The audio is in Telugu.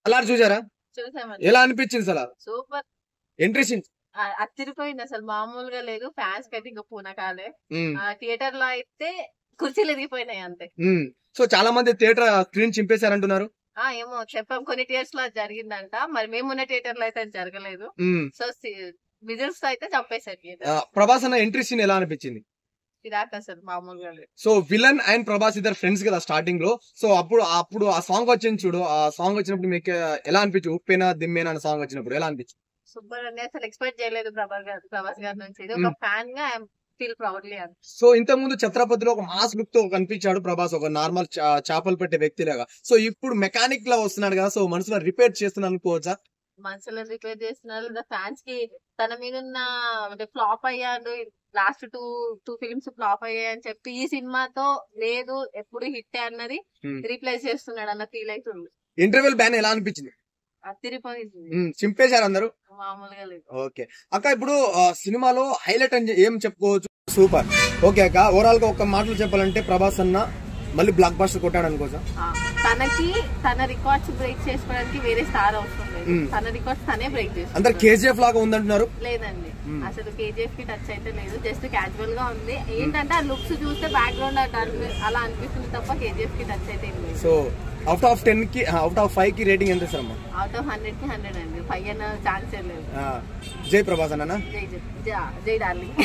అలా చూసారా? చూసామండి. ఎలా అనిపించింది సార్? సూపర్. ఎంట్రీ సీన్ అదిరిపోయింది అసలు, మామూలుగా లేదు. ఫ్యాన్స్ కైతే ఇంకా పూనకాలే. థియేటర్ లో అయితే కుర్చీలు ఎదిగిపోయినాయి అంతే. సో చాలా మంది థియేటర్ స్క్రీన్ చింపేశారంటున్నారు. ఏమో చెప్పాం, కొన్ని థియేటర్స్ లో జరిగిందంట, మరి మేమున్న థియేటర్ లో అయితే అది జరగలేదు. సో విజిల్స్ అయితే చంపేశారు. ప్రభాస్ అన్న ఎంట్రీ సీన్ ఎలా అనిపించింది? ఇదాక అసలు మామూలుగా లేదు. సో విలన్ అండ్ ప్రభాస్ ఇద్దరు ఫ్రెండ్స్ కదా స్టార్టింగ్ లో. సో అప్పుడు ఆ సాంగ్ వచ్చింది చూడు, ఆ సాంగ్ వచ్చినప్పుడు మీకు ఎలా అనిపించు? ఉప్పేనా దిమ్మేనా అనే సాంగ్ వచ్చినప్పుడు ఎలా అనిపించింది? సూపర్ అండి, అసలు ఎక్స్పెక్ట్ చేయలేదు ప్రభాస్ గారి నుంచి. ఇది ఒక ఫ్యాన్ గా ఫీల్ ప్రౌడ్లీ అని. సో ఇంతకు ముందు ఛత్రపతిలో ఒక మాస్ లుక్ తో కనిపించాడు ప్రభాస్, ఒక నార్మల్ చేపలు పెట్టే వ్యక్తి లాగా. సో ఇప్పుడు మెకానిక్ లా వస్తున్నాడు కదా, సో మనసులో రిపేర్ చేస్తున్నాను అనుకోవచ్చా? మనసులో రిపేర్ చేస్తున్నారు. ఫ్యాన్స్ కి తన మీద ఉన్న అంటే ఫ్లాప్ అయ్యాడు, లాస్ట్ టూ ఫిల్మ్స్ ఫ్లాప్ అయ్యాయి అని చెప్పి ఈ సినిమాతో లేదు ఎప్పుడు హిట్ అన్నది రీప్లేస్ చేస్తున్నాడు అన్న ఫీల్ అవుతుంది. ఇంటర్వెల్ బ్యాన్ ఎలా అనిపించింది? తిరిగిపోయింది, చింపేశారు అందరూ. మామూలుగా లేదు. ఓకే అక్క, ఇప్పుడు సినిమాలో హైలైట్ అని ఏం చెప్పుకోవచ్చు? సూపర్. ఓకే అక్క, ఓవరాల్ గా ఒక మాటలు చెప్పాలంటే ప్రభాస్ అన్న మళ్ళీ బ్లాక్ బస్టర్ కొట్టాడు అనుకోసా? తన రికార్డ్స్ బ్రేక్ చేసుకోవడానికి వేరే స్టార్ అవసరం లేదు. తన రికార్డ్స్ తనే బ్రేక్ చేస్తాడు. అందరు కేజీఎఫ్ లాగా ఉందంటున్నారు. లేదండి, అసలు కేజీఎఫ్ కి టచ్ అయితే లేదు, జస్ట్ క్యాజువల్ గా ఉంది. ఏంటంటే ఆ లుక్స్ చూస్తే బ్యాక్గ్రౌండ్ అలా అనిపిస్తుంది తప్ప కేజీఎఫ్ కి టచ్ అయితే లేదు. సో అవుట్ ఆఫ్ 10 కి, అవుట్ ఆఫ్ 5 కి రేటింగ్ ఎంత సార్? అవుట్ ఆఫ్ 100 కి 100 అండి. 5 అన్న ఛాన్స్ లేదు. జై ప్రభాస్ అన్న. జై డార్లింగ్.